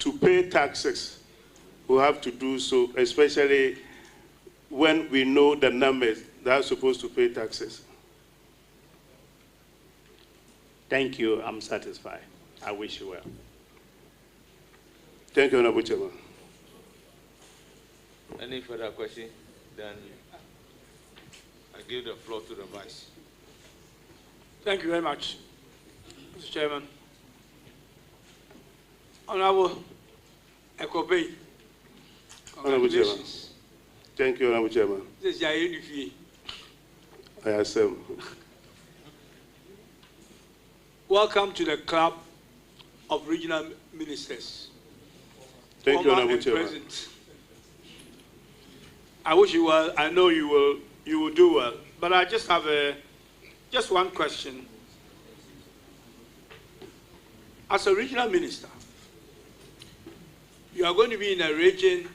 to pay taxes, we have to do so, especially when we know the numbers that are supposed to pay taxes. Thank you. I'm satisfied. I wish you well. Thank you, Honorable Chairman. Any further question? Then I give the floor to the Vice. Thank you very much, Mr. Chairman. Honorable Ekobe, congratulations. Thank you, Honorable Chairman. This is Yair. I accept. Welcome to the club of regional ministers. Thank you, Honorable Chairman. Present. I wish you well. I know you will do well. But I just have just one question. As a regional minister, you are going to be in a region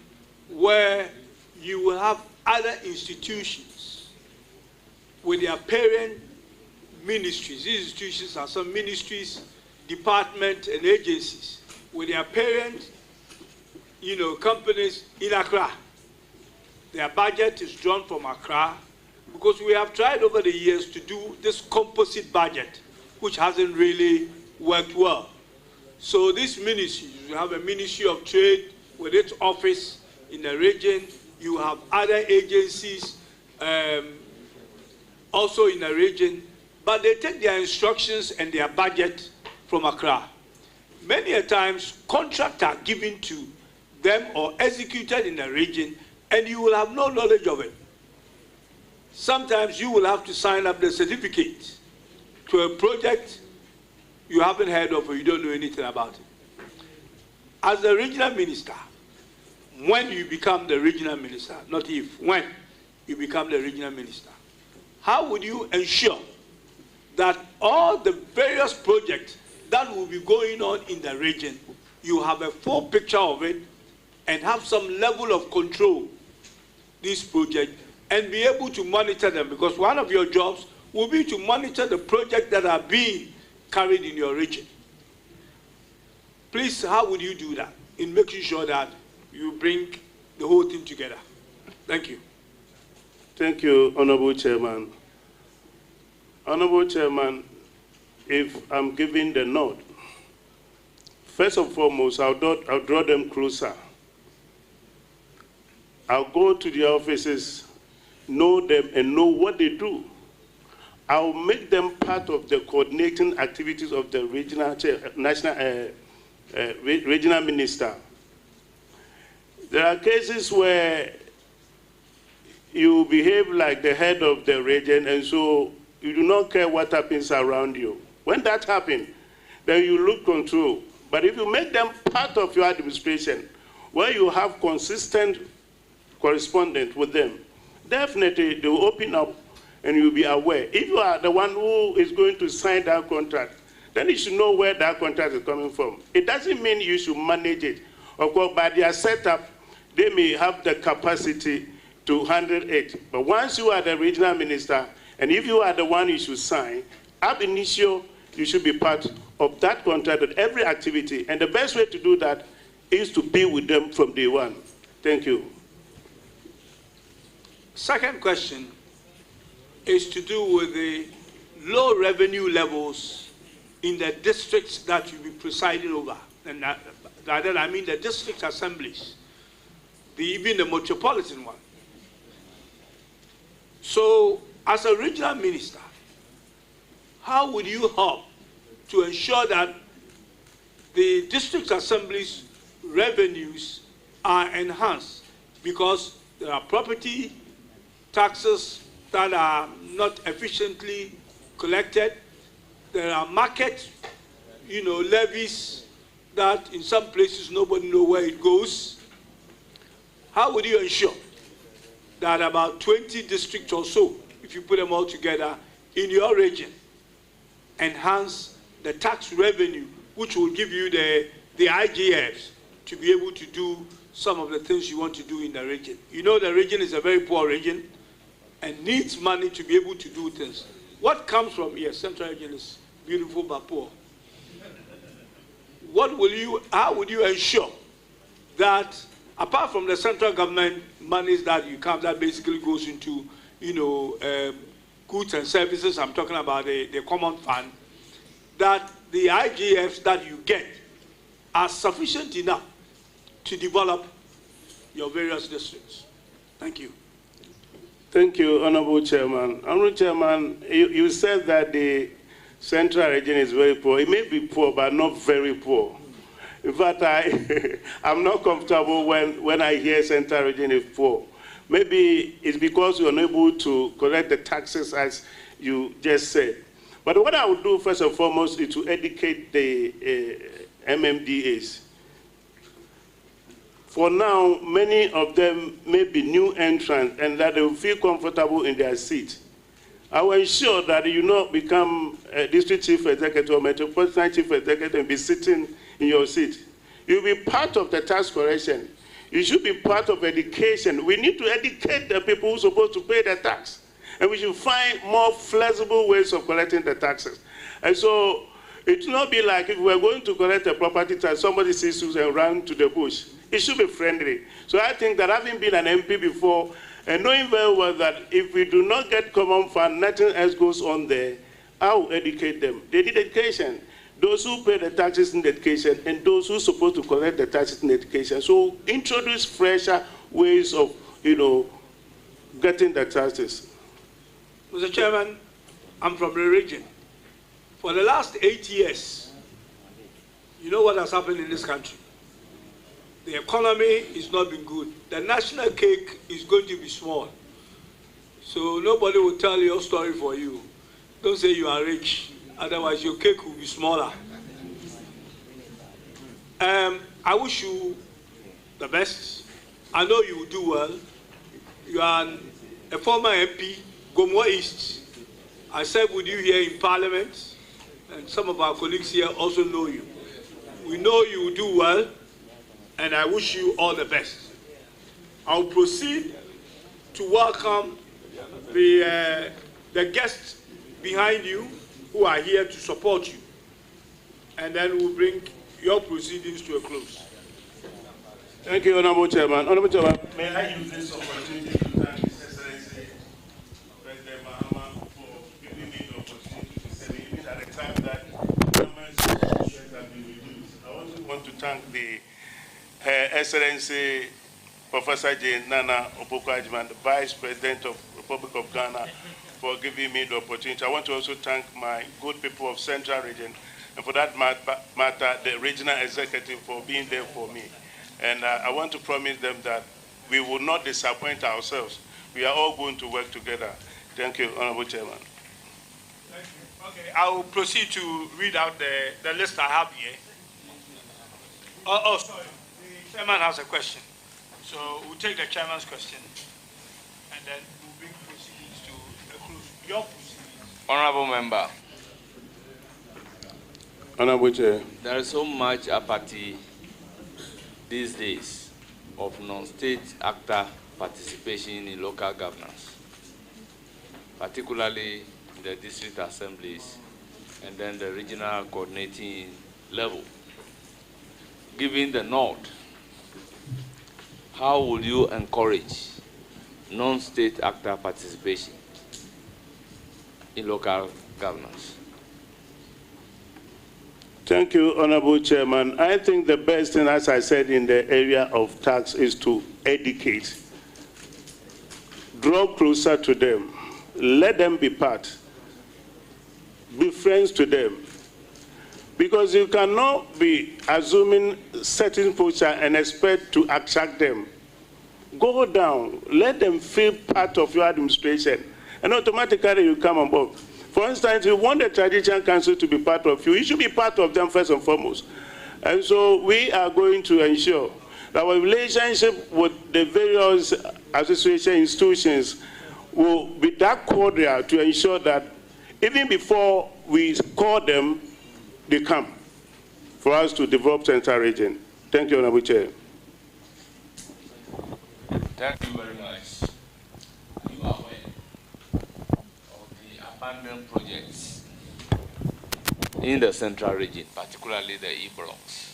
where you will have other institutions with their parent ministries. These institutions are some ministries, departments, and agencies with their parent, companies in Accra. Their budget is drawn from Accra because we have tried over the years to do this composite budget, which hasn't really worked well. So these ministries, you have a Ministry of Trade with its office in the region. You have other agencies also in the region, but they take their instructions and their budget from Accra. Many a times, contracts are given to them or executed in the region, and you will have no knowledge of it. Sometimes you will have to sign up the certificate to a project you haven't heard of or you don't know anything about it. As the regional minister, when you become the regional minister, not if, when you become the regional minister, how would you ensure that all the various projects that will be going on in the region, you have a full picture of it and have some level of control these projects and be able to monitor them? Because one of your jobs will be to monitor the projects that are being carried in your region. Please, how would you do that in making sure that you bring the whole thing together? Thank you. Thank you, Honorable Chairman. Honorable Chairman, if I'm giving the nod, first and foremost, I'll draw them closer. I'll go to the offices, know them, and know what they do. I'll make them part of the coordinating activities of the regional regional minister. There are cases where you behave like the head of the region, and so you do not care what happens around you. When that happens, then you lose control. But if you make them part of your administration, where you have consistent correspondence with them, definitely they will open up and you'll be aware. If you are the one who is going to sign that contract, then you should know where that contract is coming from. It doesn't mean you should manage it. Of course, by their setup, they may have the capacity to handle it. But once you are the regional minister, and if you are the one you should sign, ab initio, you should be part of that contract with every activity. And the best way to do that is to be with them from day one. Thank you. Second question is to do with the low revenue levels in the districts that you'll be presiding over. And that I mean the district assemblies, even the metropolitan one. So, as a regional minister, how would you help to ensure that the district assemblies' revenues are enhanced? Because there are property taxes that are not efficiently collected. There are market, levies that in some places nobody knows where it goes. How would you ensure that about 20 districts or so, if you put them all together in your region, enhance the tax revenue, which will give you the IGFs to be able to do some of the things you want to do in the region? You know the region is a very poor region and needs money to be able to do things. What comes from here? Central region is beautiful but poor. how would you ensure that apart from the central government monies that you have that basically goes into, goods and services, I'm talking about the common fund, that the IGFs that you get are sufficient enough to develop your various districts? Thank you. Thank you, Honorable Chairman. Honorable Chairman, you said that the central region is very poor. It may be poor, but not very poor. In fact, I'm not comfortable when I hear central region is poor. Maybe it's because you're unable to collect the taxes as you just said. But what I would do first and foremost is to educate the MMDAs. For now, many of them may be new entrants and that they will feel comfortable in their seat. I will ensure that you not become a district chief executive or metropolitan chief executive and be sitting in your seat. You'll be part of the tax collection. You should be part of education. We need to educate the people who are supposed to pay the tax. And we should find more flexible ways of collecting the taxes. And so it will not be like if we're going to collect a property tax, somebody sees you and run to the bush. It should be friendly. So I think that having been an MP before, and knowing very well that if we do not get common fund, nothing else goes on there, I will educate them. They need education. Those who pay the taxes in education and those who are supposed to collect the taxes in education. So introduce fresher ways of, getting the taxes. Mr. Chairman, I'm from the region. For the last 8 years, you know what has happened in this country? The economy is not been good. The national cake is going to be small. So nobody will tell your story for you. Don't say you are rich, otherwise your cake will be smaller. I wish you the best. I know you will do well. You are a former MP, Gomo East. I served with you here in Parliament, and some of our colleagues here also know you. We know you will do well, and I wish you all the best. I'll proceed to welcome the guests behind you who are here to support you, and then we'll bring your proceedings to a close. Thank you, Honorable Chairman. Honorable Chairman, may I use this opportunity to thank His Excellency President Mahama for giving me the opportunity to say even at the time that government shares have been reduced. I also want to thank the Her Excellency Professor Jane Nana Opoku-Agyeman, the Vice President of the Republic of Ghana, for giving me the opportunity. I want to also thank my good people of Central Region, and for that matter, the Regional Executive for being there for me. And I want to promise them that we will not disappoint ourselves. We are all going to work together. Thank you, Honorable Chairman. Thank you. Okay, I will proceed to read out the list I have here. Oh, sorry. The chairman has a question. So we'll take the chairman's question, and then we'll bring proceedings to a close. Your proceedings. Honorable member. Honorable Chair. There is so much apathy these days of non-state actor participation in local governance, particularly in the district assemblies and then the regional coordinating level. Given the nod, how will you encourage non-state actor participation in local governance? Thank you, Honorable Chairman. I think the best thing, as I said, in the area of tax is to educate. Draw closer to them. Let them be part. Be friends to them. Because you cannot be assuming certain posture and expect to attract them. Go down. Let them feel part of your administration. And automatically you come on board. For instance, if you want the Traditional Council to be part of you should be part of them first and foremost. And so we are going to ensure that our relationship with the various association institutions will be that cordial to ensure that even before we call them, they come for us to develop Central Region. Thank you, Honorable Chair. Thank you very much. You are aware of the abandoned projects in the central region, particularly the E blocks.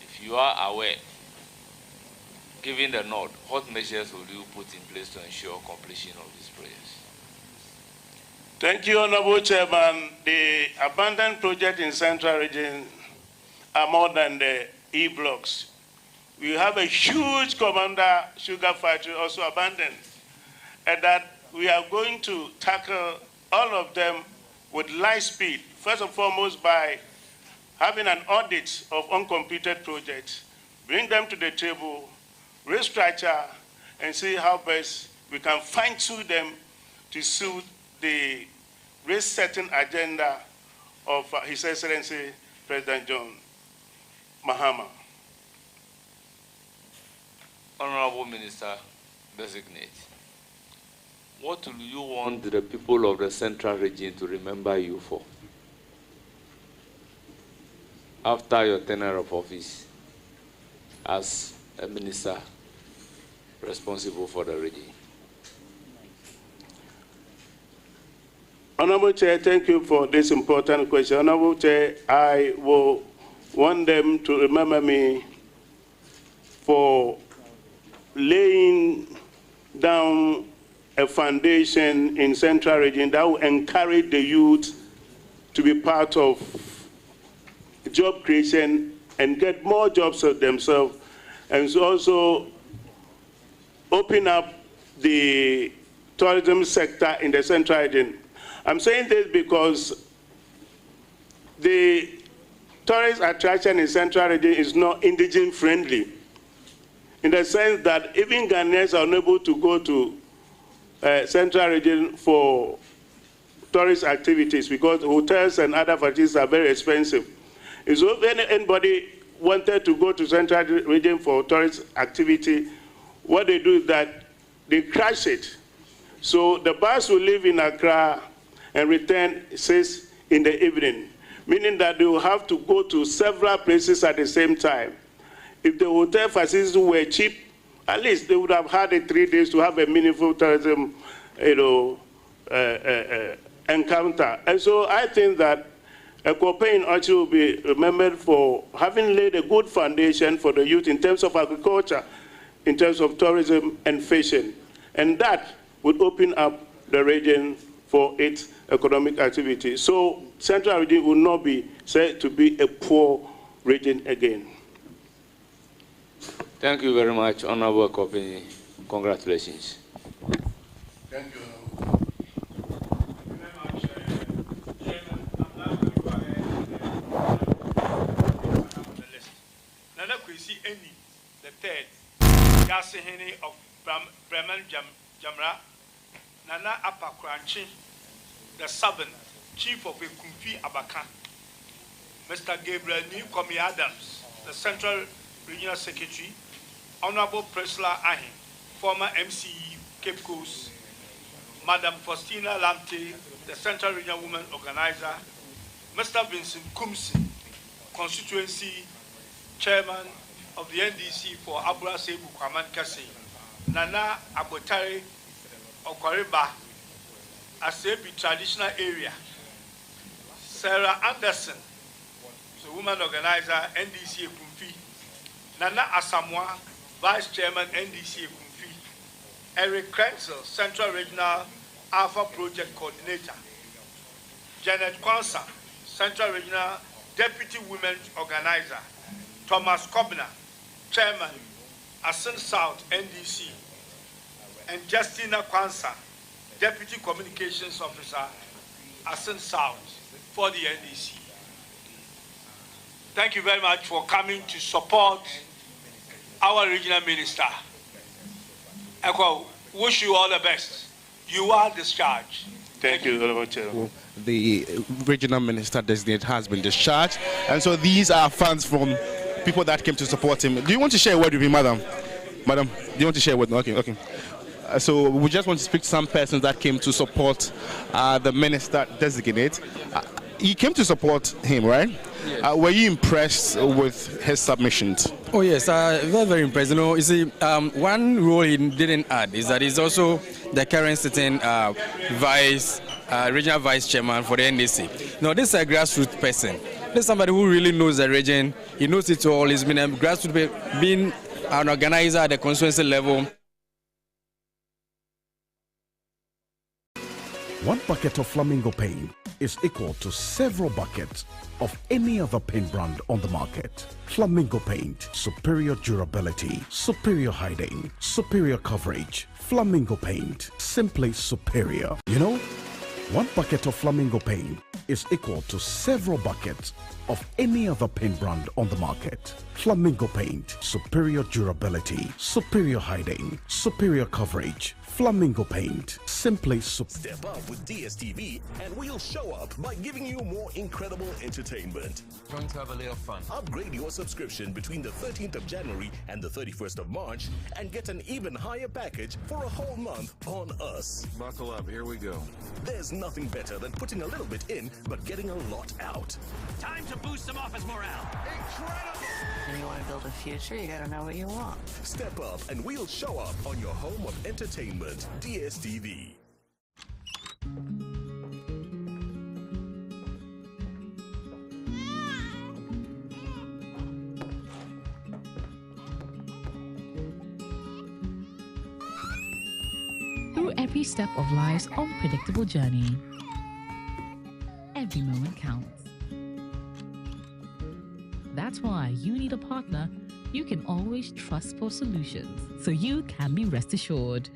If you are aware, given the nod, what measures will you put in place to ensure completion of these projects? Thank you, Honorable Chairman. The abandoned projects in central region are more than the E blocks. We have a huge Commander sugar factory also abandoned, and that we are going to tackle all of them with light speed. First and foremost, by having an audit of uncompleted projects, bring them to the table, restructure, and see how best we can fine-tune them to suit the risk-setting agenda of His Excellency President John Mahama. Honorable Minister Designate, what do you want the people of the central region to remember you for after your tenure of office as a minister responsible for the region? Honorable Chair, thank you for this important question. Honorable Chair, I will want them to remember me for laying down a foundation in central region that will encourage the youth to be part of job creation and get more jobs for themselves, and so also open up the tourism sector in the central region. I'm saying this because the tourist attraction in central region is not indigene friendly, in the sense that even Ghanaians are unable to go to central region for tourist activities because hotels and other facilities are very expensive. And so if anybody wanted to go to central region for tourist activity, what they do is that they crash it. So the bus will leave in Accra and return 6 in the evening, meaning that they will have to go to several places at the same time. If the hotel facilities were cheap, at least they would have had 3 days to have a meaningful tourism, encounter. And so I think that Ekwope in Ochi will be remembered for having laid a good foundation for the youth in terms of agriculture, in terms of tourism and fishing. And that would open up the region for its economic activity. So central region will not be said to be a poor region again. Thank you very much, Honorable Ekwope. Congratulations. Thank you. The third, Gasihini of Bremen Jamra, Nana Apakranchi, the seventh, Chief of Ekumfi Abaka, Mr. Gabriel Newcomi Adams, the Central Regional Secretary, Honorable Presla Ahin, former MCE Cape Coast, Madam Faustina Lamte, the Central Regional Women Organizer, Mr. Vincent Kumsi, Constituency Chairman of the NDC for Abura Sebu Kwaman Kase, Nana Abotare Okwariba, Asebi Traditional Area, Sarah Anderson, the Woman Organizer, NDC Ekumfi, Nana Asamoah, Vice Chairman, NDC Ekumfi, Eric Krenzel, Central Regional Alpha Project Coordinator, Janet Kwansa, Central Regional Deputy Women Organizer, Thomas Kobner, Chairman, Asin South, NDC, and Justina Kwansa, Deputy Communications Officer, Asin South, for the NDC. Thank you very much for coming to support our regional minister. Ekwo, wish you all the best. You are discharged. Thank you, Honorable Chair. The regional minister designate has been discharged, and so these are funds from people that came to support him. Do you want to share a word with me, madam? Madam, do you want to share a word? Okay. So we just want to speak to some persons that came to support the minister designate. He came to support him, right? Yes. Were you impressed with his submissions? Oh yes, very, very impressed. You know, you see, one role he didn't add is that he's also the current sitting vice regional vice chairman for the NDC. Now, this is a grassroots person. This is somebody who really knows the region. He knows it all. He's been a grassroots, been an organizer at the constituency level. One bucket of Flamingo paint is equal to several buckets of any other paint brand on the market. Flamingo paint, superior durability, superior hiding, superior coverage. Flamingo paint, simply superior. You know, one bucket of Flamingo paint is equal to several buckets of any other paint brand on the market. Flamingo paint, superior durability, superior hiding, superior coverage. Flamingo paint, simply Step up with DSTV and we'll show up by giving you more incredible entertainment. Going to have a little fun. Upgrade your subscription between the 13th of January and the 31st of March and get an even higher package for a whole month on us. Buckle up, here we go. There's nothing better than putting a little bit in but getting a lot out. Time to boost some office morale. Incredible! When you want to build a future, you gotta know what you want. Step up and we'll show up on your home of entertainment, DSTV. Through every step of life's unpredictable journey, every moment counts. That's why you need a partner you can always trust for solutions, so you can be rest assured.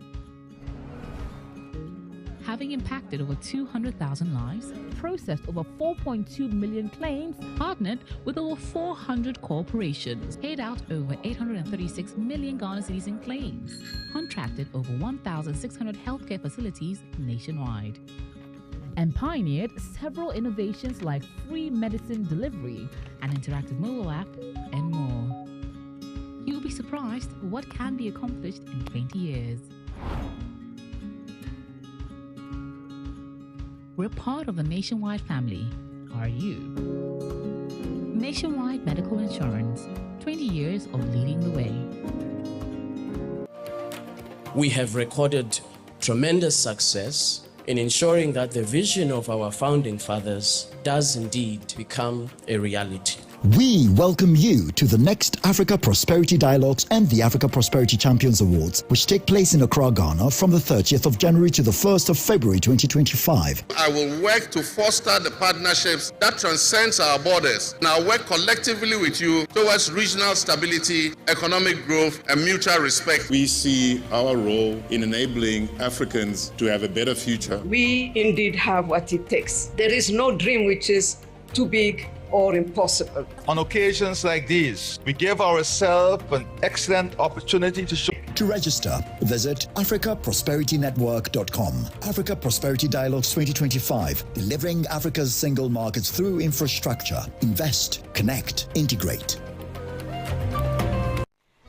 Having impacted over 200,000 lives, processed over 4.2 million claims, partnered with over 400 corporations, paid out over 836 million Ghana cedis in claims, contracted over 1,600 healthcare facilities nationwide, and pioneered several innovations like free medicine delivery, an interactive mobile app, and more. You'll be surprised what can be accomplished in 20 years. We're part of the Nationwide family. Are you? Nationwide Medical Insurance, 20 years of leading the way. We have recorded tremendous success in ensuring that the vision of our founding fathers does indeed become a reality. We welcome you to the next Africa Prosperity Dialogues and the Africa Prosperity Champions Awards, which take place in Accra, Ghana from the 30th of January to the 1st of February 2025. I will work to foster the partnerships that transcends our borders, and I'll work collectively with you towards regional stability, economic growth, and mutual respect. We see our role in enabling Africans to have a better future. We indeed have what it takes. There is no dream which is too big or impossible. On occasions like these, we give ourselves an excellent opportunity to show. To register, visit africaprosperitynetwork.com. Africa Prosperity Dialogues 2025, delivering Africa's single markets through infrastructure. Invest, connect, integrate.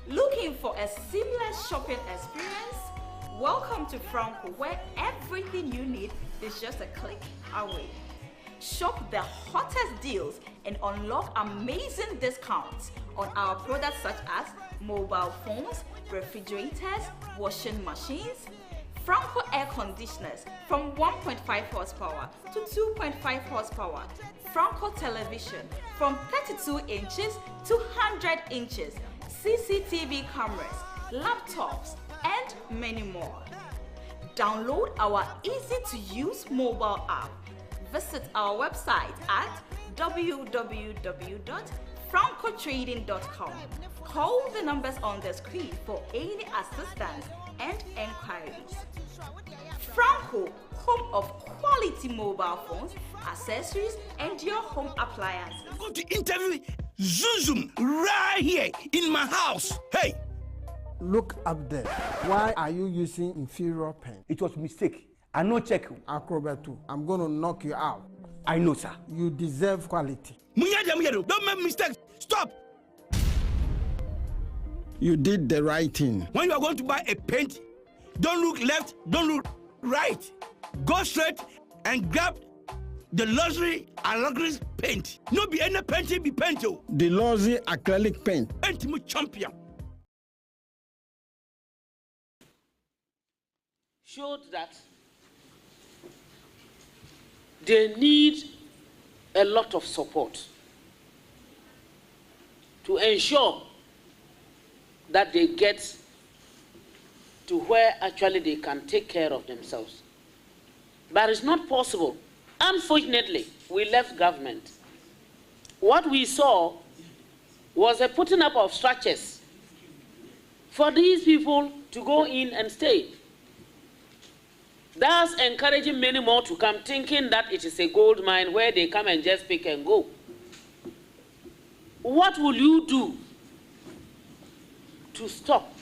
Looking for a seamless shopping experience? Welcome to Franco, where everything you need is just a click away. Shop the hottest deals and unlock amazing discounts on our products such as mobile phones, refrigerators, washing machines, Franco air conditioners from 1.5 horsepower to 2.5 horsepower, Franco television from 32 inches to 100 inches, CCTV cameras, laptops, and many more. Download our easy-to-use mobile app. Visit our website at www.francotrading.com. Call the numbers on the screen for any assistance and enquiries. Franco, home of quality mobile phones, accessories, and your home appliances. I'm going to interview Zuzum right here in my house. Hey! Look up there. Why are you using inferior pen? It was a mistake. I no check. Acrobat 2. I'm going to knock you out. I know, sir. You deserve quality. Don't make mistakes. Stop. You did the right thing. When you are going to buy a paint, don't look left, don't look right. Go straight and grab the luxury acrylic paint. No be any paint, be paint. The luxury acrylic paint. Paint me champion. Showed that they need a lot of support to ensure that they get to where actually they can take care of themselves. But it's not possible. Unfortunately, we left government. What we saw was a putting up of structures for these people to go in and stay. Thus encouraging many more to come, thinking that it is a gold mine where they come and just pick and go. What will you do to stop?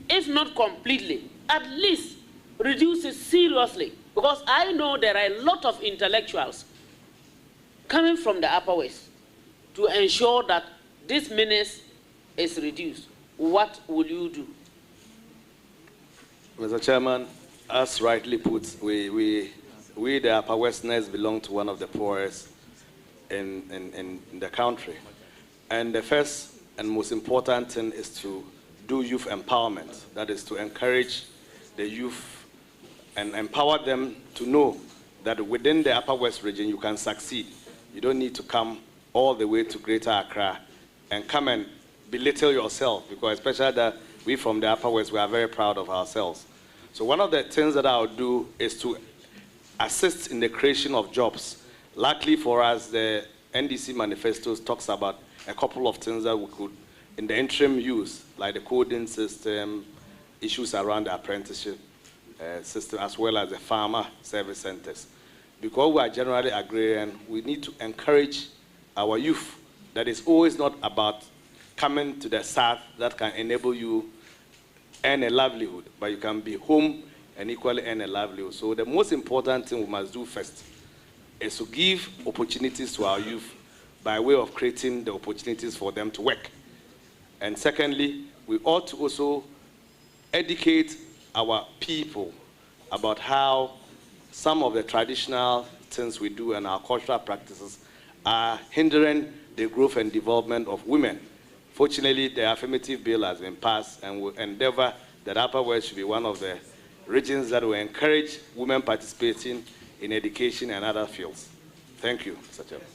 If not completely, at least reduce it seriously. Because I know there are a lot of intellectuals coming from the Upper West to ensure that this menace is reduced. What will you do? Mr. Chairman, as rightly put, we the Upper Westerners belong to one of the poorest in the country. And the first and most important thing is to do youth empowerment. That is to encourage the youth and empower them to know that within the Upper West region you can succeed. You don't need to come all the way to Greater Accra and come and belittle yourself, because especially that we from the Upper West, we are very proud of ourselves. So one of the things that I'll do is to assist in the creation of jobs. Luckily for us, the NDC manifesto talks about a couple of things that we could, in the interim, use, like the coding system, issues around the apprenticeship system, as well as the farmer service centers. Because we are generally agrarian, we need to encourage our youth. That is always not about coming to the south that can enable you earn a livelihood, but you can be home and equally earn a livelihood. So the most important thing we must do first is to give opportunities to our youth by way of creating the opportunities for them to work. And secondly, we ought to also educate our people about how some of the traditional things we do and our cultural practices are hindering the growth and development of women. Fortunately, the affirmative bill has been passed, and we endeavor that Upper West should be one of the regions that will encourage women participating in education and other fields. Thank you, Mr. Chairman.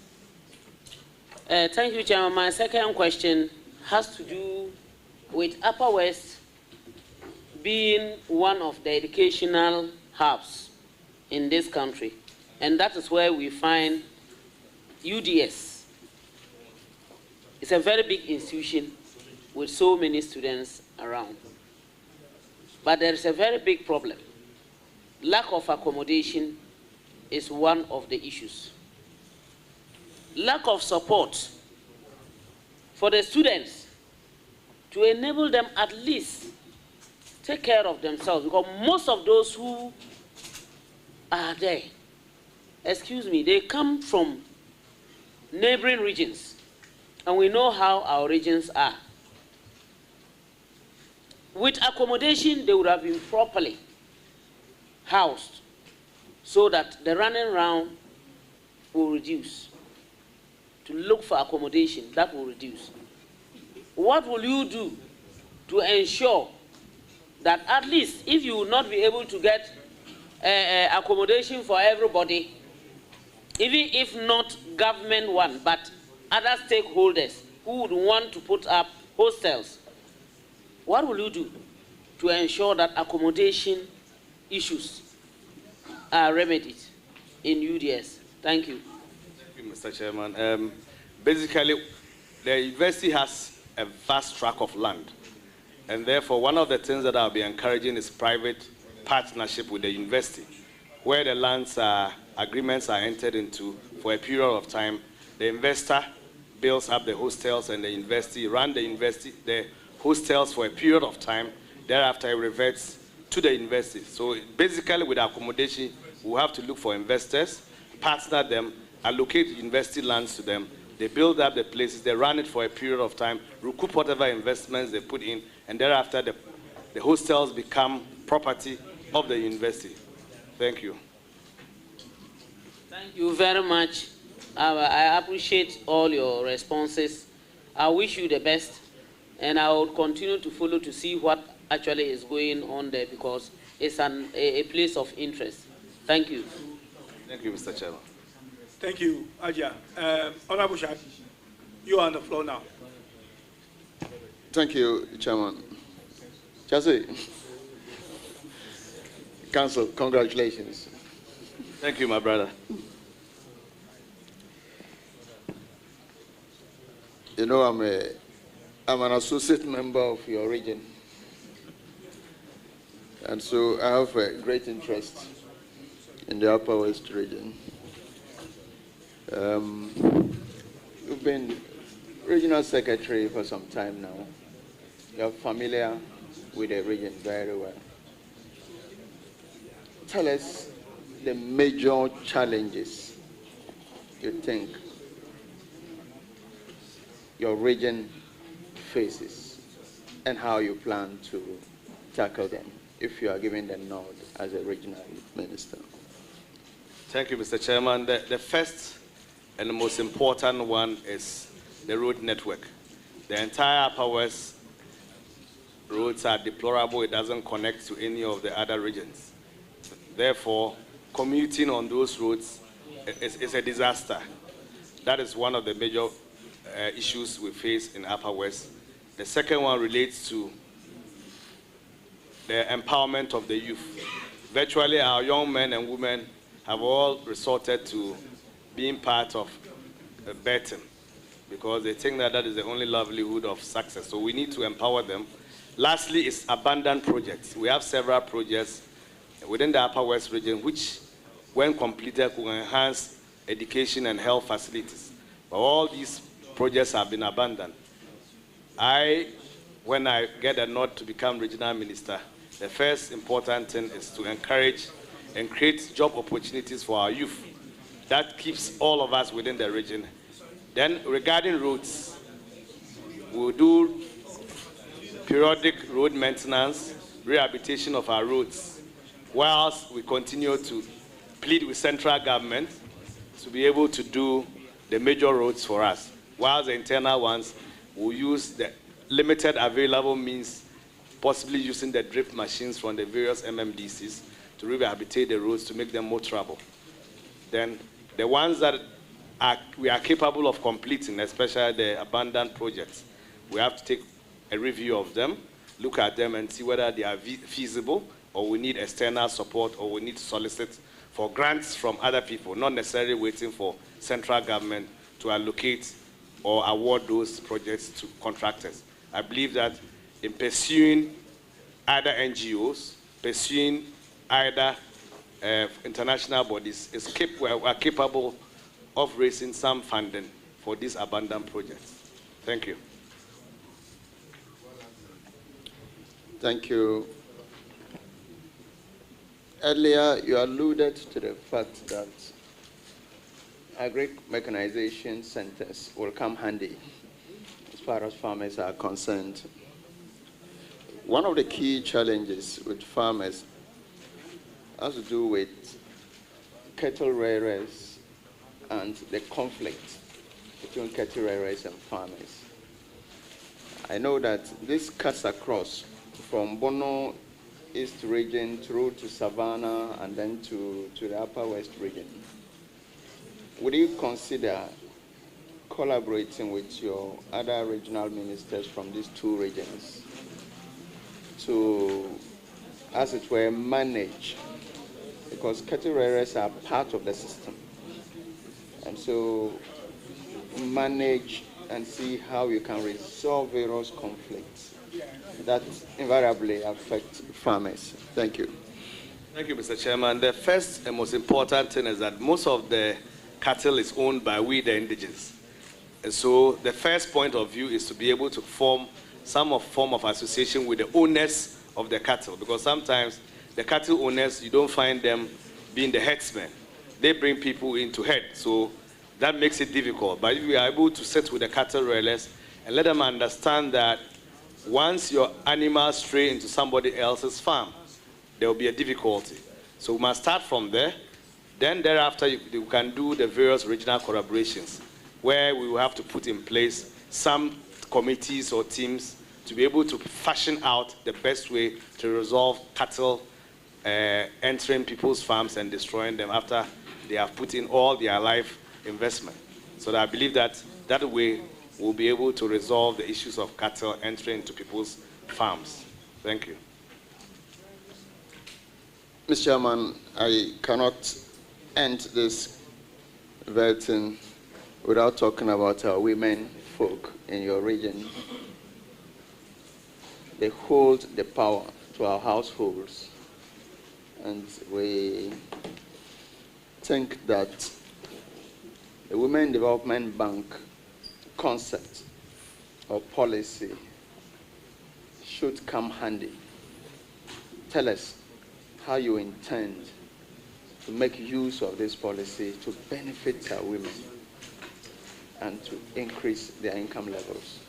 Thank you, Chairman. My second question has to do with Upper West being one of the educational hubs in this country. And that is where we find UDS. It's a very big institution with so many students around. But there is a very big problem. Lack of accommodation is one of the issues. Lack of support for the students to enable them at least take care of themselves, because most of those who are there, excuse me, they come from neighboring regions, and we know how our regions are. With accommodation, they would have been properly housed so that the running around will reduce. To look for accommodation, that will reduce. What will you do to ensure that at least if you will not be able to get accommodation for everybody, even if not government one, but other stakeholders who would want to put up hostels, what will you do to ensure that accommodation issues are remedied in UDS? Thank you. Thank you, Mr. Chairman. Basically, the university has a vast tract of land, and therefore one of the things that I'll be encouraging is private partnership with the university, where the lands agreements are entered into for a period of time. The investor builds up the hostels, and the university run the hostels for a period of time. Thereafter, it reverts to the university. So basically, with accommodation, we have to look for investors, partner them, allocate university lands to them. They build up the places, they run it for a period of time, recoup whatever investments they put in, and thereafter the hostels become property of the university. Thank you. Thank you very much. I appreciate all your responses. I wish you the best, and I will continue to follow to see what actually is going on there, because it's a place of interest. Thank you. Thank you, Mr. Chairman. Thank you, Aja. Honorable Shak, you are on the floor now. Thank you, Chairman. Chelsea, Council, congratulations. Thank you, my brother. You know, I'm an associate member of your region. And so I have a great interest in the Upper West region. You've been regional secretary for some time now. You're familiar with the region very well. Tell us the major challenges you think your region faces and how you plan to tackle them if you are given the nod as a regional minister. Thank you, Mr. Chairman. The first and the most important one is the road network. The entire Upper West roads are deplorable. It doesn't connect to any of the other regions. Therefore, commuting on those roads is a disaster. That is one of the major issues we face in Upper West. The second one relates to the empowerment of the youth. Virtually, our young men and women have all resorted to being part of betting because they think that that is the only livelihood of success. So we need to empower them. Lastly, is abandoned projects. We have several projects within the Upper West region which, when completed, could enhance education and health facilities. But all these projects have been abandoned. When I get a nod to become regional minister, the first important thing is to encourage and create job opportunities for our youth. That keeps all of us within the region. Then regarding roads, we'll do periodic road maintenance, rehabilitation of our roads, whilst we continue to plead with central government to be able to do the major roads for us, whilst the internal ones will use the limited available means, possibly using the drip machines from the various MMDCs to rehabilitate the roads to make them more travel. Then the ones that we are capable of completing, especially the abandoned projects, we have to take a review of them, look at them and see whether they are feasible or we need external support or we need to solicit for grants from other people, not necessarily waiting for central government to allocate or award those projects to contractors. I believe that in pursuing either NGOs, pursuing either international bodies, we are capable of raising some funding for these abandoned projects. Thank you. Thank you. Earlier, you alluded to the fact that agri-mechanization centers will come handy as far as farmers are concerned. One of the key challenges with farmers has to do with cattle rearers and the conflict between cattle rearers and farmers. I know that this cuts across from Bono East region through to Savannah and then to the Upper West region. Would you consider collaborating with your other regional ministers from these two regions to, as it were, manage, because cattle rearers are part of the system, and so manage and see how you can resolve various conflicts that invariably affect farmers. Thank you. Thank you, Mr. Chairman. The first and most important thing is that most of the cattle is owned by we, the indigenous. And so the first point of view is to be able to form some form of association with the owners of the cattle, because sometimes the cattle owners, you don't find them being the headsmen. They bring people in to head, so that makes it difficult. But if we are able to sit with the cattle rearers and let them understand that once your animals stray into somebody else's farm, there will be a difficulty. So we must start from there. Then thereafter, you can do the various regional collaborations, where we will have to put in place some committees or teams to be able to fashion out the best way to resolve cattle entering people's farms and destroying them after they have put in all their life investment. So that I believe that that way we'll be able to resolve the issues of cattle entering into people's farms. Thank you. Mr. Chairman, I cannot end this voting without talking about our women folk in your region. They hold the power to our households, and we think that the Women Development Bank concept or policy should come handy. Tell us how you intend to make use of this policy to benefit our women and to increase their income levels.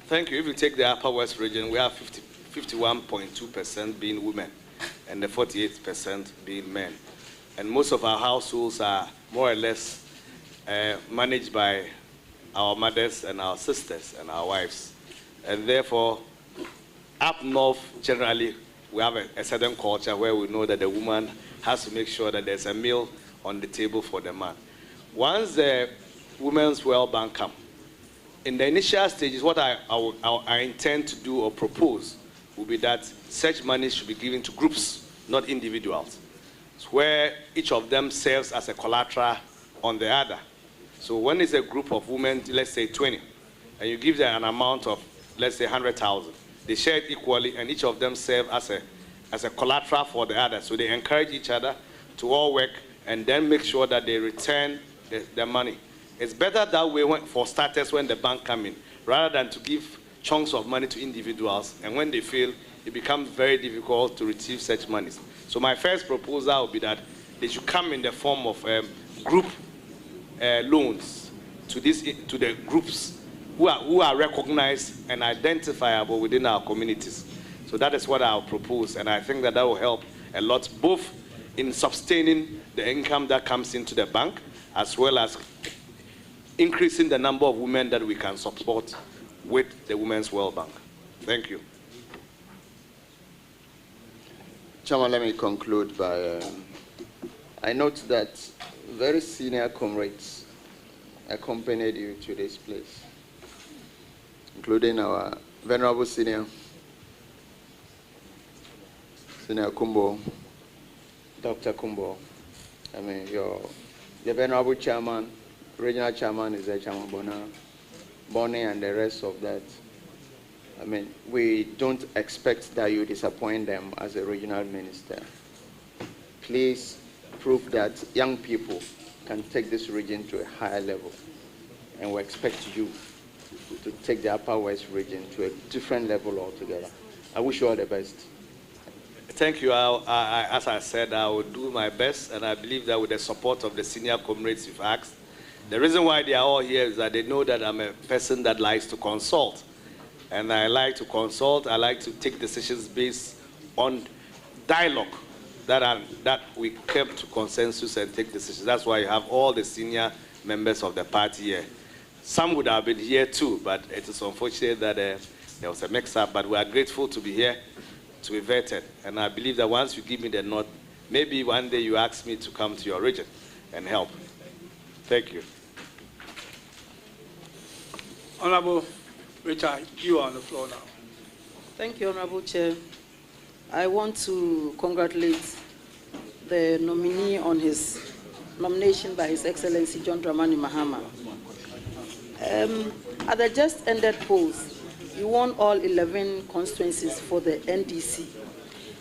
Thank you. If you take the Upper West region, we have 51.2% being women and the 48% being men. And most of our households are more or less managed by our mothers and our sisters and our wives. And therefore, up north, generally, we have a certain culture where we know that the woman has to make sure that there's a meal on the table for the man. Once the Women's World Bank comes, in the initial stages, what I intend to do or propose will be that such money should be given to groups, not individuals, where each of them serves as a collateral on the other. So when it's a group of women, let's say 20, and you give them an amount of, let's say 100,000, they share it equally, and each of them serve as a collateral for the other. So they encourage each other to all work and then make sure that they return the money. It's better that way for starters when the bank come in, rather than to give chunks of money to individuals, and when they fail, it becomes very difficult to retrieve such monies. So my first proposal would be that they should come in the form of group loans to the groups who are recognized and identifiable within our communities. So that is what I'll propose, and I think that will help a lot, both in sustaining the income that comes into the bank, as well as increasing the number of women that we can support with the Women's World Bank. Thank you. Chairman, let me conclude by, I note that very senior comrades accompanied you to this place, including our venerable senior Kumbo, Dr. Kumbo. I mean, the venerable chairman, regional chairman is the Chairman Bonnie, and the rest of that. I mean, we don't expect that you disappoint them as a regional minister. Please prove that young people can take this region to a higher level, and we expect you to take the Upper West region to a different level altogether. I wish you all the best. Thank you. As I said, I will do my best, and I believe that with the support of the senior comrades you've asked, the reason why they are all here is that they know that I'm a person that likes to consult. And I like to consult, I like to take decisions based on dialogue, that we come to consensus and take decisions. That's why you have all the senior members of the party here. Some would have been here too, but it is unfortunate that there was a mix-up, but we are grateful to be here, to be vetted. And I believe that once you give me the nod, maybe one day you ask me to come to your region and help. Thank you. Honorable Richard, you are on the floor now. Thank you, Honorable Chair. I want to congratulate the nominee on his nomination by His Excellency John Dramani Mahama. At the just ended polls, you won all 11 constituencies for the NDC,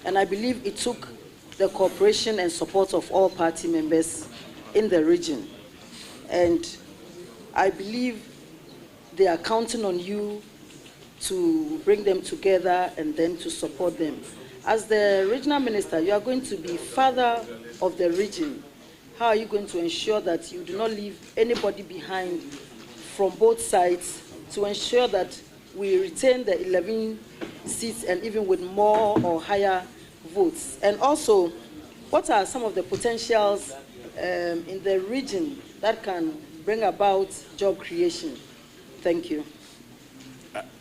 and I believe it took the cooperation and support of all party members in the region. And I believe they are counting on you to bring them together and then to support them. As the regional minister, you are going to be father of the region. How are you going to ensure that you do not leave anybody behind from both sides to ensure that we retain the 11 seats and even with more or higher votes? And also, what are some of the potentials in the region that can bring about job creation? Thank you.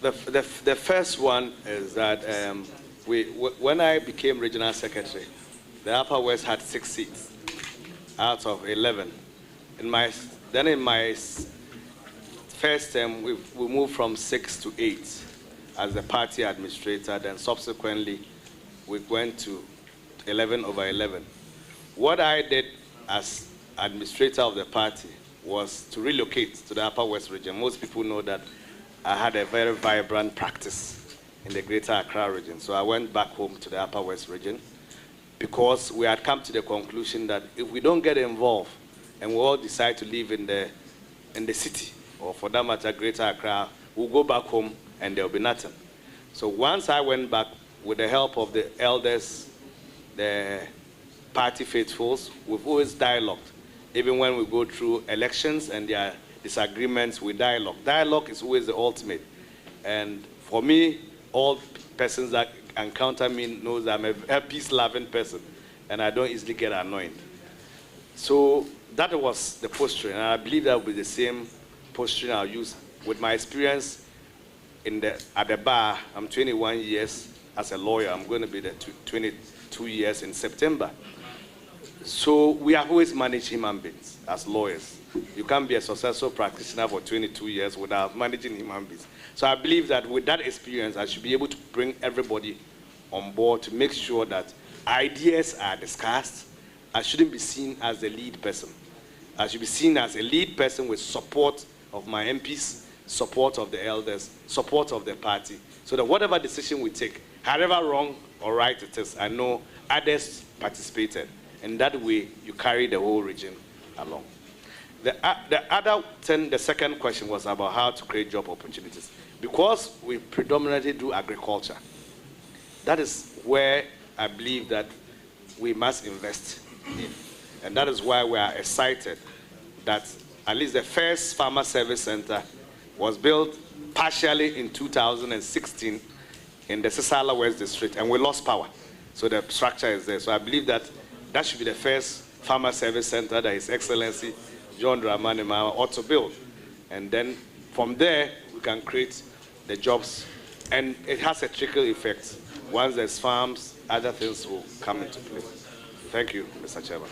The first one is that when I became regional secretary, the Upper West had 6 seats. out of 11. In my first term, we moved from 6 to 8 as the party administrator. Then subsequently, we went to 11 over 11. What I did as administrator of the party was to relocate to the Upper West region. Most people know that I had a very vibrant practice in the Greater Accra region. So I went back home to the Upper West region because we had come to the conclusion that if we don't get involved and we all decide to live in the city, or for that matter, Greater Accra, we'll go back home and there'll be nothing. So once I went back with the help of the elders, the party faithfuls, we've always dialogued. Even when we go through elections and there are disagreements, we dialogue. Dialogue is always the ultimate. And for me, all persons that encounter me knows I'm a peace-loving person, and I don't easily get annoyed. So that was the posture, and I believe that will be the same posture I'll use. With my experience at the bar, I'm 21 years as a lawyer. I'm going to be there 22 years in September. So we have always managed human beings as lawyers. You can't be a successful practitioner for 22 years without managing human beings. So I believe that with that experience, I should be able to bring everybody on board to make sure that ideas are discussed. I shouldn't be seen as the lead person. I should be seen as a lead person with support of my MPs, support of the elders, support of the party, so that whatever decision we take, however wrong or right it is, I know others participated. And that way, you carry the whole region along. The second question was about how to create job opportunities. Because we predominantly do agriculture, that is where I believe that we must invest in. And that is why we are excited that at least the first farmer service center was built partially in 2016 in the Sisala West District, and we lost power. So the structure is there. So I believe that that should be the first farmer service center that His Excellency John Dramani Mahama ought to build. And then from there, we can create the jobs. And it has a trickle effect. Once there's farms, other things will come into play. Thank you, Mr. Chairman.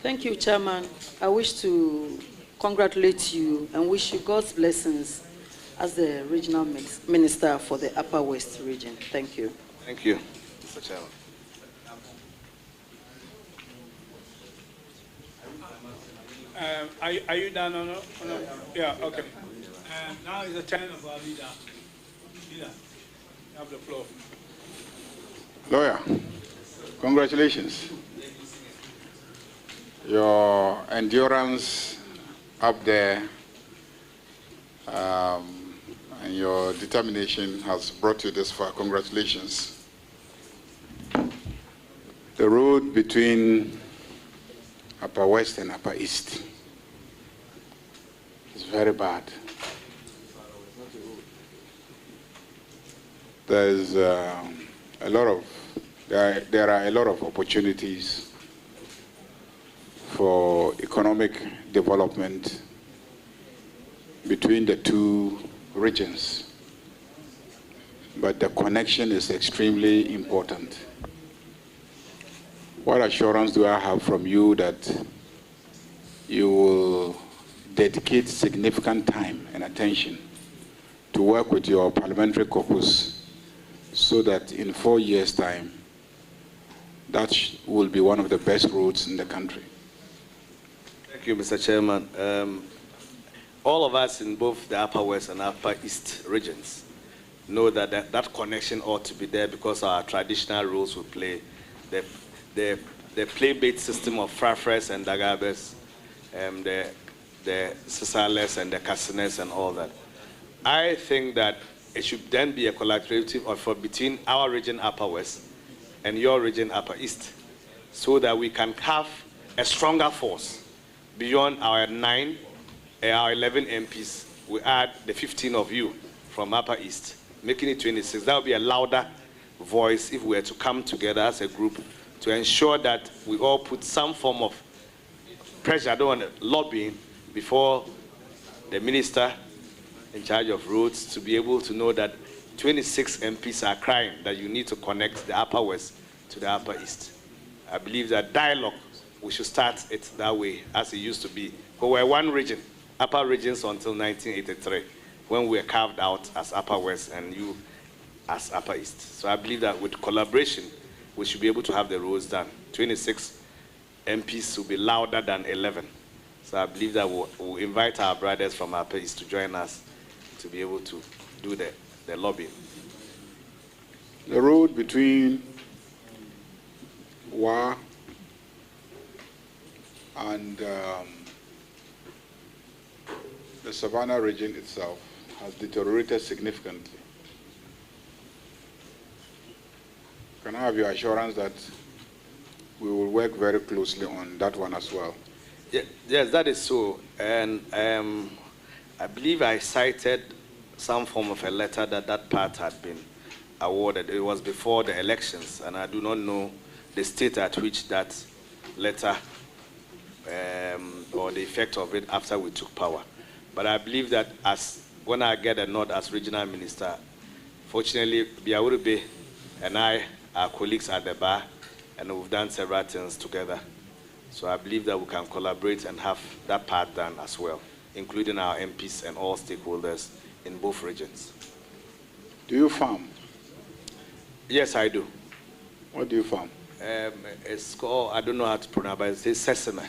Thank you, Chairman. I wish to congratulate you and wish you God's blessings as the regional minister for the Upper West region. Thank you. Thank you, Mr. Chairman. Are you done or no? Yeah, okay. Now is the turn of our leader. Leader, you have the floor. Lawyer, congratulations. Your endurance up there and your determination has brought you this far. Congratulations. The road between Upper West and Upper East is very bad. There's there are a lot of opportunities for economic development between the two regions, but the connection is extremely important. What assurance do I have from you that you will dedicate significant time and attention to work with your parliamentary caucus so that in 4 years' time, that will be one of the best roads in the country? Thank you, Mr. Chairman. All of us in both the Upper West and Upper East regions know that that connection ought to be there because our traditional roles will play. The play-based system of Frafres and Dagabes, the Sisales and the Kasines and all that. I think that it should then be a collaborative effort between our region Upper West and your region Upper East, so that we can have a stronger force beyond our 11 MPs. We add the 15 of you from Upper East, making it 26. That would be a louder voice if we were to come together as a group to ensure that we all put some form of pressure, I don't want to lobbying, before the minister in charge of roads to be able to know that 26 MPs are crying that you need to connect the Upper West to the Upper East. I believe that dialogue we should start it that way as it used to be. But we're one region, Upper Regions until 1983, when we were carved out as Upper West and you as Upper East. So I believe that with collaboration, we should be able to have the roads done. 26 MPs will be louder than 11. So I believe that we'll invite our brothers from Upper East to join us to be able to do the lobbying. The road between Wa and the Savannah region itself has deteriorated significantly. Can I have your assurance that we will work very closely on that one as well? Yeah, yes, that is so. And I believe I cited some form of a letter that part had been awarded. It was before the elections, and I do not know the state at which that letter or the effect of it after we took power. But I believe that when I get a nod as regional minister, fortunately, Biawuribe and I are colleagues at the bar, and we've done several things together. So I believe that we can collaborate and have that part done as well, including our MPs and all stakeholders in both regions. Do you farm? Yes, I do. What do you farm? It's called, I don't know how to pronounce, but it's sesame.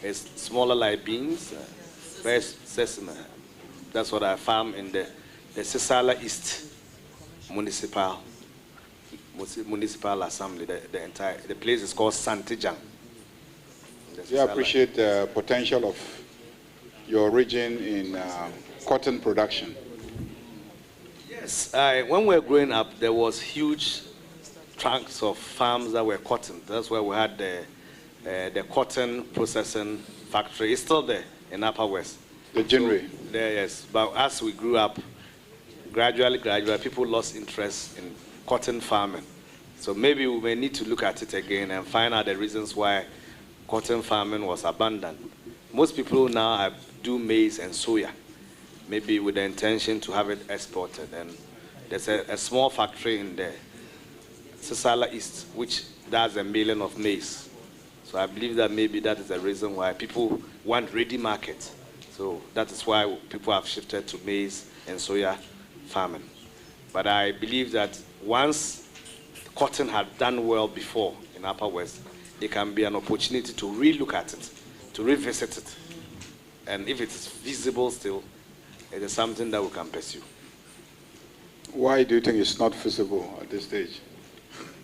It's smaller like beans, fresh sesame. That's what I farm in the Sisala East Municipal Assembly. The place is called Santijang. Do you appreciate the potential of your region in cotton production? Yes. When we were growing up, there was huge trunks of farms that were cotton. That's where we had the cotton processing factory. It's still there in Upper West. The Jinri? So, yes. But as we grew up, gradually, people lost interest in cotton farming. So maybe we may need to look at it again and find out the reasons why cotton farming was abandoned. Most people now do maize and soya, maybe with the intention to have it exported. And there's a small factory in the Sisala East which does a million of maize. So I believe that maybe that is the reason why people want ready market. So that is why people have shifted to maize and soya farming. But I believe that once cotton had done well before in Upper West, it can be an opportunity to relook at it, to revisit it. And if it is feasible still, it is something that we can pursue. Why do you think it's not feasible at this stage?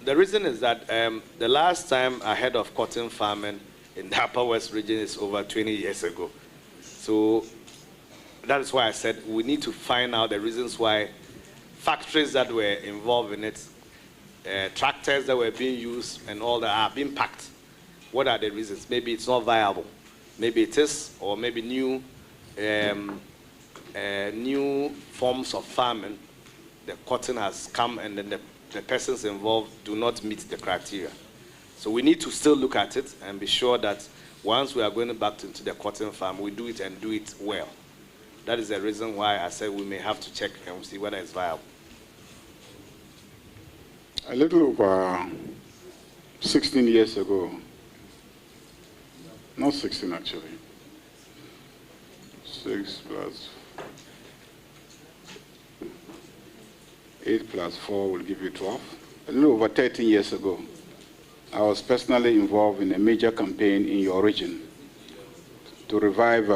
The reason is that the last time I heard of cotton farming in the Upper West region is over 20 years ago. So that is why I said we need to find out the reasons why factories that were involved in it, tractors that were being used and all that are being packed. What are the reasons? Maybe it's not viable. Maybe it is, or maybe new forms of farming. The cotton has come and then the persons involved do not meet the criteria. So we need to still look at it and be sure that once we are going back into the cotton farm, we do it and do it well. That is the reason why I said we may have to check and see whether it's viable. A little over 16 years ago, not 16 actually, 6 plus 8 plus 4 will give you 12. A little over 13 years ago, I was personally involved in a major campaign in your region to revive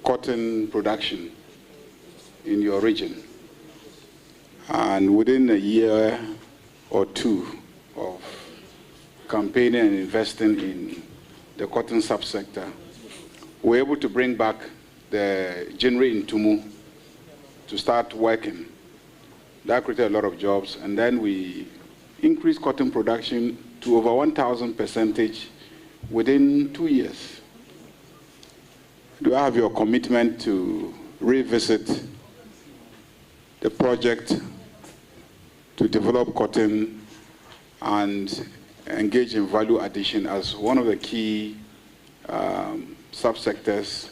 cotton production in your region. And within a year or two of campaigning and investing in the cotton subsector, we were able to bring back the Jinri in Tumu to start working. That created a lot of jobs, and then we increased cotton production to over 1,000% within 2 years. Do I have your commitment to revisit the project to develop cotton and engage in value addition as one of the key subsectors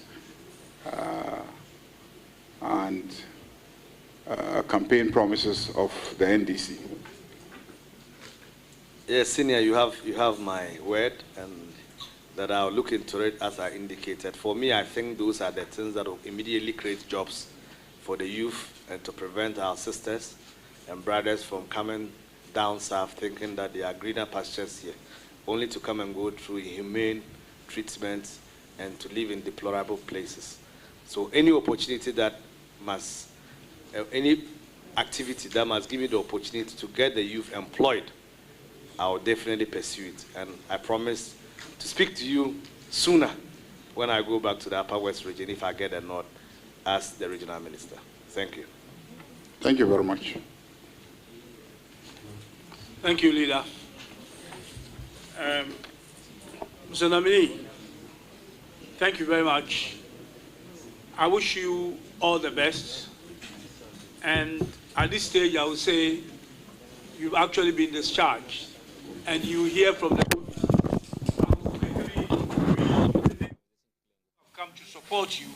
and campaign promises of the NDC? Yes, Senior, you have my word, and that I'll look into it as I indicated. For me, I think those are the things that will immediately create jobs for the youth and to prevent our sisters and brothers from coming down south thinking that there are greener pastures here, only to come and go through inhumane treatment and to live in deplorable places. So any opportunity that must, any activity that must give me the opportunity to get the youth employed, I will definitely pursue it. And I promise to speak to you sooner when I go back to the Upper West region if I get a nod as the regional minister. Thank you. Thank you very much. Thank you, Leader. Mr. Nominee, thank you very much. I wish you all the best. And at this stage, I would say you've actually been discharged. And you hear from the have come to support you.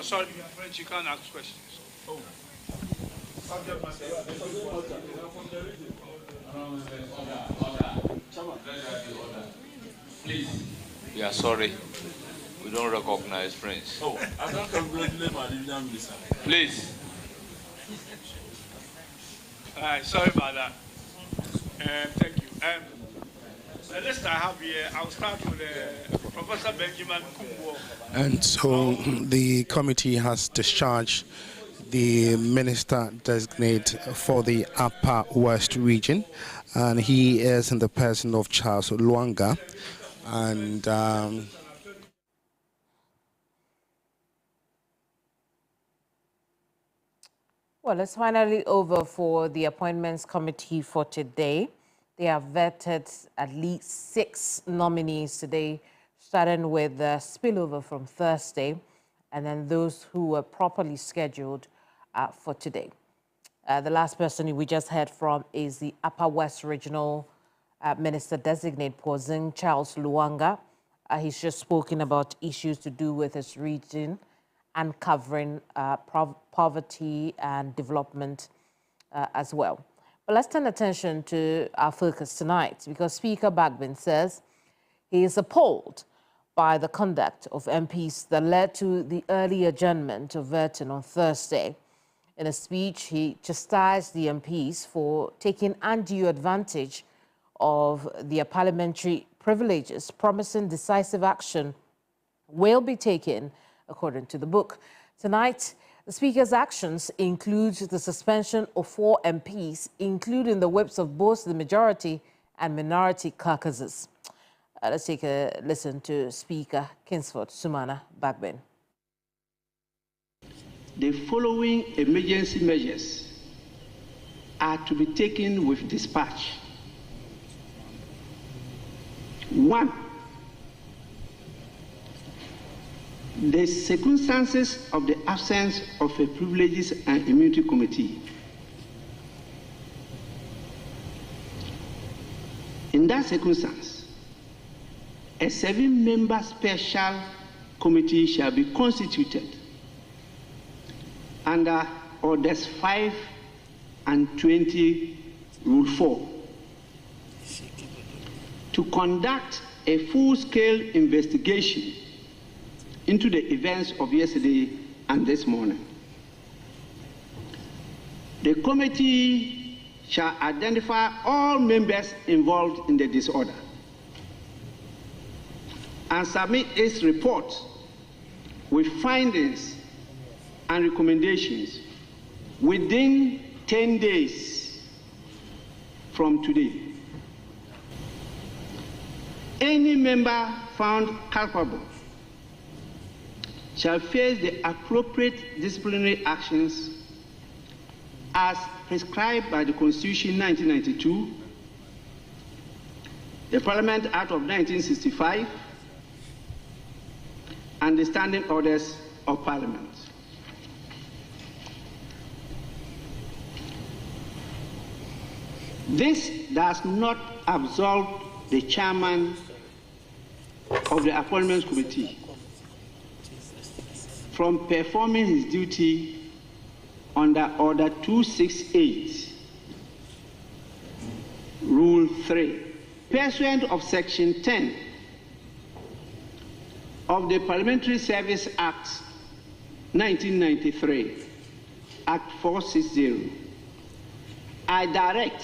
Sorry, French, you can't ask questions. Oh. Please. We are sorry. We don't recognize Prince. Oh, I don't congratulate my regional minister. Please. All right, sorry about that. Thank you. The list I have here, I'll start with Professor Benjamin Kumbo. And so the committee has discharged the minister designate for the Upper West region, and he is in the person of Charles Luanga. And well, it's finally over for the appointments committee for today. They have vetted at least 6 nominees today, starting with the spillover from Thursday, and then those who were properly scheduled for today. The last person we just heard from is the Upper West Regional Minister Designate Pozing Charles Luanga. He's just spoken about issues to do with his region and covering poverty and development as well. But let's turn attention to our focus tonight, because Speaker Bagbin says he is appalled by the conduct of MPs that led to the early adjournment of voting on Thursday. In a speech, he chastised the MPs for taking undue advantage of their parliamentary privileges, promising decisive action will be taken according to the book. Tonight, the Speaker's actions include the suspension of 4 MPs, including the whips of both the majority and minority caucuses. Let's take a listen to Speaker Kingsford Sumana Bagbin. The following emergency measures are to be taken with dispatch. 1. The circumstances of the absence of a Privileges and Immunity Committee. In that circumstance, a 7-member special committee shall be constituted under Orders 5 and 20, Rule 4, to conduct a full-scale investigation into the events of yesterday and this morning. The committee shall identify all members involved in the disorder and submit its report with findings and recommendations within 10 days from today. Any member found culpable shall face the appropriate disciplinary actions as prescribed by the Constitution 1992, the Parliament Act of 1965, and the Standing Orders of Parliament. This does not absolve the chairman of the Appointments Committee from performing his duty under Order 268, Rule 3. Pursuant of Section 10 of the Parliamentary Service Act 1993, Act 460, I direct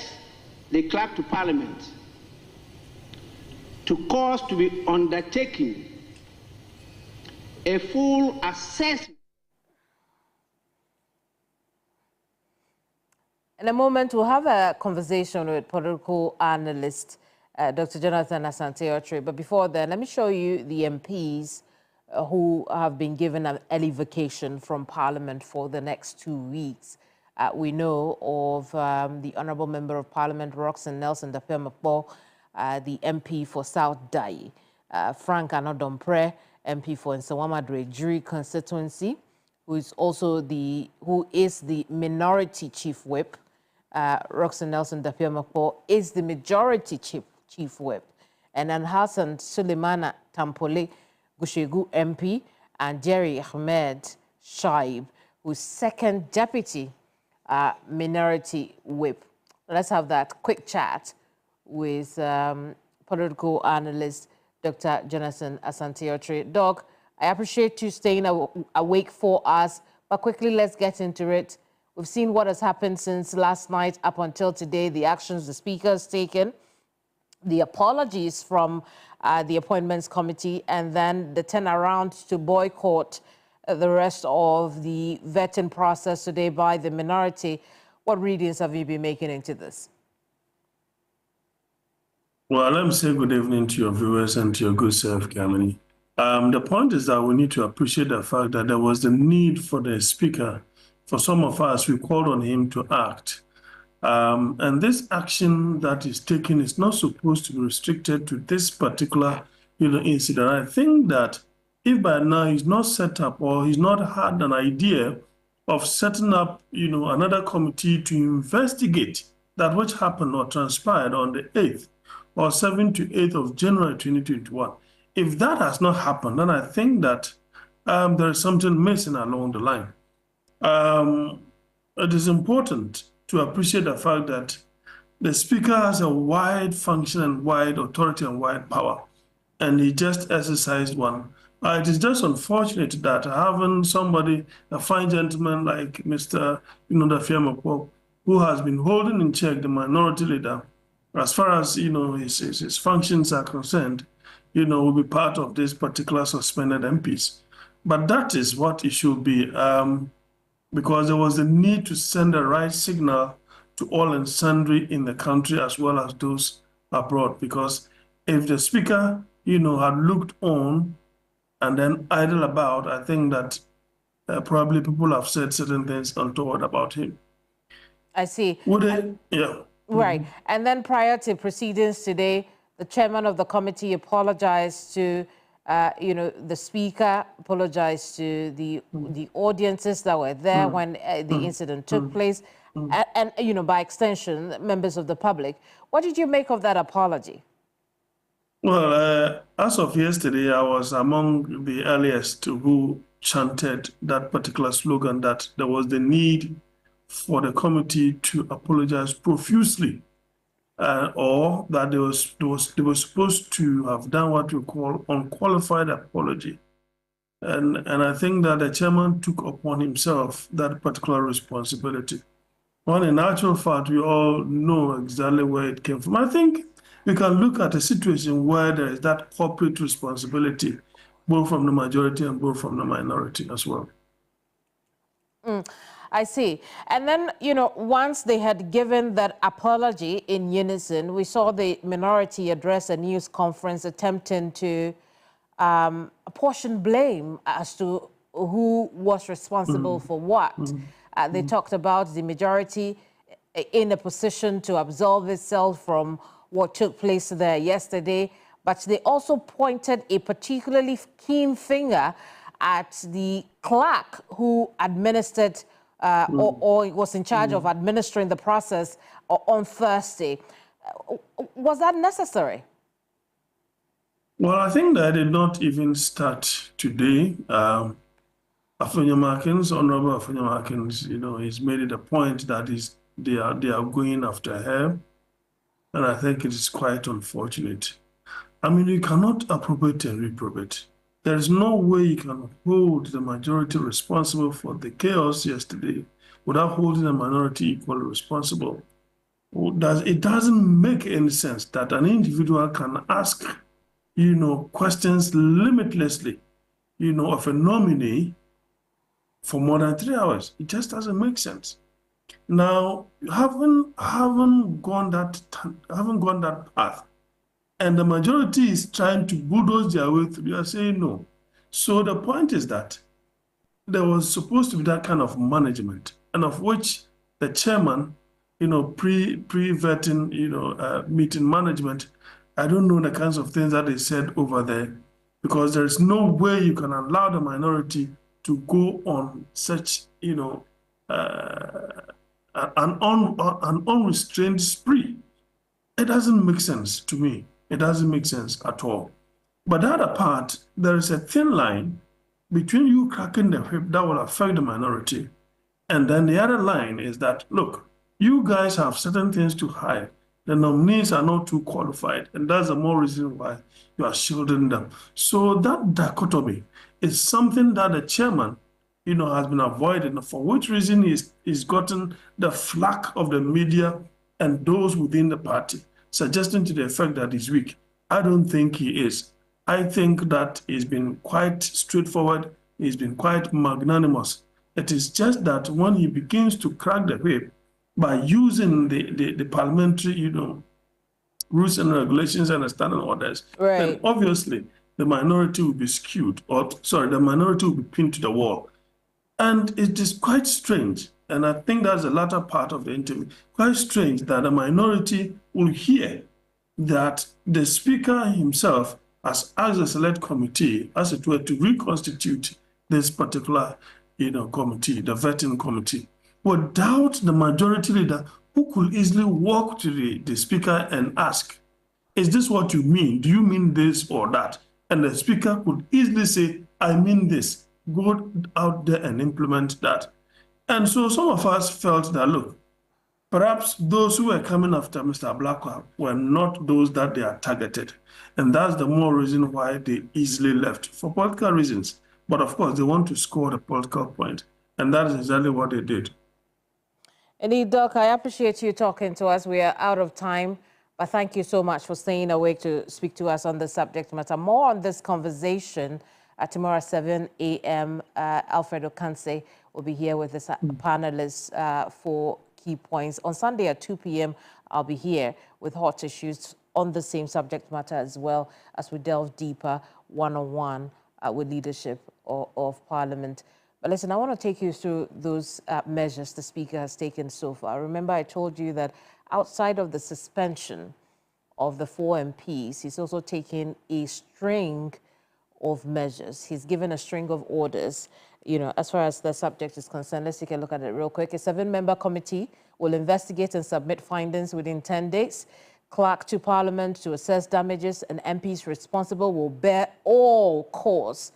the Clerk to Parliament to cause to be undertaken a full assessment. In a moment, we'll have a conversation with political analyst Dr. Jonathan Asante-Otre. But before then, let me show you the MPs who have been given an early vacation from Parliament for the next 2 weeks. We know of the Honourable Member of Parliament, Roxanne Nelson Dapiamapor, the MP for South Dai, Frank Anodompre, MP for Nsawama Dredjuri constituency, who is the minority chief whip. Roxanne Nelson Dapiamapor is the majority chief whip. And then Hassan Suleimana Tampole Gushegu MP and Jerry Ahmed Shaib, who's second deputy minority whip. Let's have that quick chat with political analyst Dr. Jonathan Asante-Otre. Doc, I appreciate you staying awake for us, but quickly let's get into it. We've seen what has happened since last night up until today, the actions the Speaker has taken, the apologies from the Appointments Committee, and then the turnaround to boycott the rest of the vetting process today by the minority. What readings have you been making into this? Well, let me say good evening to your viewers and to your good self, Kamini. The point is that we need to appreciate the fact that there was the need for the Speaker. For some of us, we called on him to act. And this action that is taken is not supposed to be restricted to this particular incident. I think that if by now he's not set up or he's not had an idea of setting up another committee to investigate that which happened or transpired on the 8th or 7th to 8th of January 2021, if that has not happened, then I think that there is something missing along the line. It is important to appreciate the fact that the Speaker has a wide function and wide authority and wide power, and he just exercised one. It is just unfortunate that having somebody, a fine gentleman like Mr. Dapiamapor, who has been holding in check the minority leader, as far as his functions are concerned, will be part of this particular suspended MPs. But that is what it should be, because there was a need to send the right signal to all and sundry in the country as well as those abroad. Because if the Speaker, had looked on and then idle about, I think that probably people have said certain things untoward about him. I see. Yeah. Right. And then prior to proceedings today, the chairman of the committee apologized to, the Speaker, apologized to the audiences that were there when the incident took place, and by extension, members of the public. What did you make of that apology? Well, as of yesterday, I was among the earliest who chanted that particular slogan, that there was the need for the committee to apologize profusely, or that they were supposed to have done what we call unqualified apology. And I think that the chairman took upon himself that particular responsibility. Well, in actual fact, we all know exactly where it came from. I think we can look at a situation where there is that corporate responsibility, both from the majority and both from the minority as well. I see. And then, once they had given that apology in unison, we saw the minority address a news conference attempting to apportion blame as to who was responsible for what. They talked about the majority in a position to absolve itself from what took place there yesterday, but they also pointed a particularly keen finger at the clerk who administered or was in charge of administering the process on Thursday. Was that necessary? Well, I think that did not even start today. Afunyamakins, Honorable Afunyamakins, he's made it a point that they are going after her, and I think it is quite unfortunate. I mean, you cannot appropriate and reprobate. There is no way you can hold the majority responsible for the chaos yesterday without holding the minority equally responsible. It doesn't make any sense that an individual can ask, questions limitlessly, of a nominee for more than 3 hours. It just doesn't make sense. Now, haven't gone that path, and the majority is trying to bulldoze their way through. They are saying no. So the point is that there was supposed to be that kind of management, and of which the chairman, pre-vetting, meeting management, I don't know the kinds of things that they said over there, because there is no way you can allow the minority to go on such, an unrestrained spree. It doesn't make sense to me. It doesn't make sense at all. But the other part, there is a thin line between you cracking the whip that will affect the minority, and then the other line is that, look, you guys have certain things to hide. The nominees are not too qualified, and that's the more reason why you are shielding them. So that dichotomy is something that the chairman, has been avoiding, for which reason he's gotten the flack of the media and those within the party, suggesting to the effect that he's weak. I don't think he is. I think that he's been quite straightforward. He's been quite magnanimous. It is just that when he begins to crack the whip by using the parliamentary, rules and regulations and standing orders, then obviously the minority will be skewed, the minority will be pinned to the wall. And it is quite strange, and I think that's the latter part of the interview, quite strange that the minority will hear that the speaker himself has asked the select committee, as it were, to reconstitute this particular, committee, the vetting committee, without the majority leader who could easily walk to the speaker and ask, is this what you mean? Do you mean this or that? And the speaker could easily say, I mean this. Go out there and implement that. And so some of us felt that, look, perhaps those who were coming after Mr. Blackwell were not those that they are targeted. And that's the more reason why they easily left, for political reasons. But of course, they want to score the political point. And that is exactly what they did. Indeed, Doc, I appreciate you talking to us. We are out of time, but thank you so much for staying awake to speak to us on the subject matter. More on this conversation tomorrow at 7 a.m. Alfredo Kanse will be here with his panelists for key points. On Sunday at 2 p.m., I'll be here with hot issues on the same subject matter, as well as we delve deeper one-on-one with leadership of Parliament. But listen, I want to take you through those measures the Speaker has taken so far. Remember, I told you that outside of the suspension of the 4 MPs, he's also taken a string of measures. He's given a string of orders, as far as the subject is concerned. Let's take a look at it real quick. A 7-member committee will investigate and submit findings within 10 days. Clerk to Parliament to assess damages, and MPs responsible will bear all costs.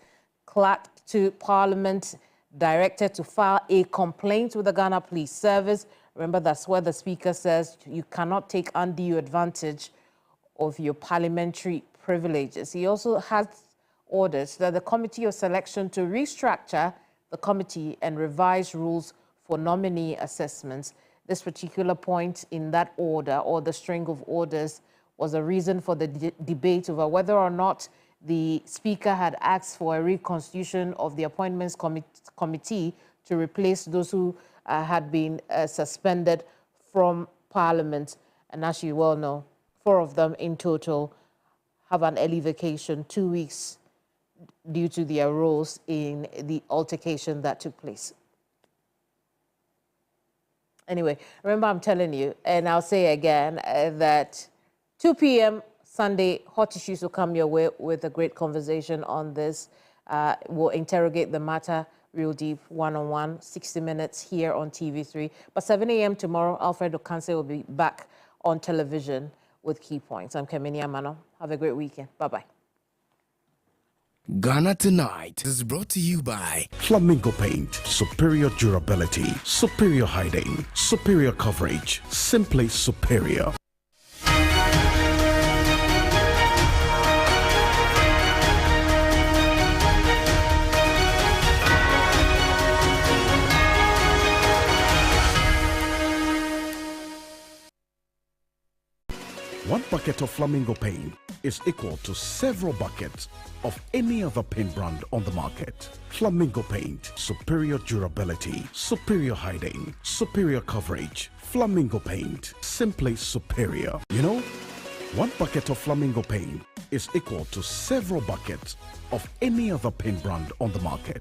Clerk to Parliament directed to file a complaint with the Ghana Police Service. Remember, that's where the Speaker says you cannot take undue advantage of your parliamentary privileges. He also has orders that the Committee of Selection to restructure the committee and revise rules for nominee assessments. This particular point in that order, or the string of orders, was a reason for the debate over whether or not the Speaker had asked for a reconstitution of the Appointments Committee to replace those who had been suspended from Parliament. And as you well know, 4 of them in total have an early vacation, 2 weeks, due to their roles in the altercation that took place. Anyway, remember, I'm telling you, and I'll say again, that 2 p.m. Sunday, hot issues will come your way with a great conversation on this. We'll interrogate the matter real deep, one-on-one, 60 minutes here on TV3. But 7 a.m. tomorrow, Alfredo Kanse will be back on television with key points. I'm Kemini Amano. Have a great weekend. Bye-bye. Ghana Tonight is brought to you by Flamingo Paint. Superior durability, superior hiding, superior coverage, simply superior. One bucket of Flamingo paint is equal to several buckets of any other paint brand on the market. Flamingo Paint. Superior durability, superior hiding, superior coverage. Flamingo Paint. Simply superior. You know, one bucket of Flamingo paint is equal to several buckets of any other paint brand on the market.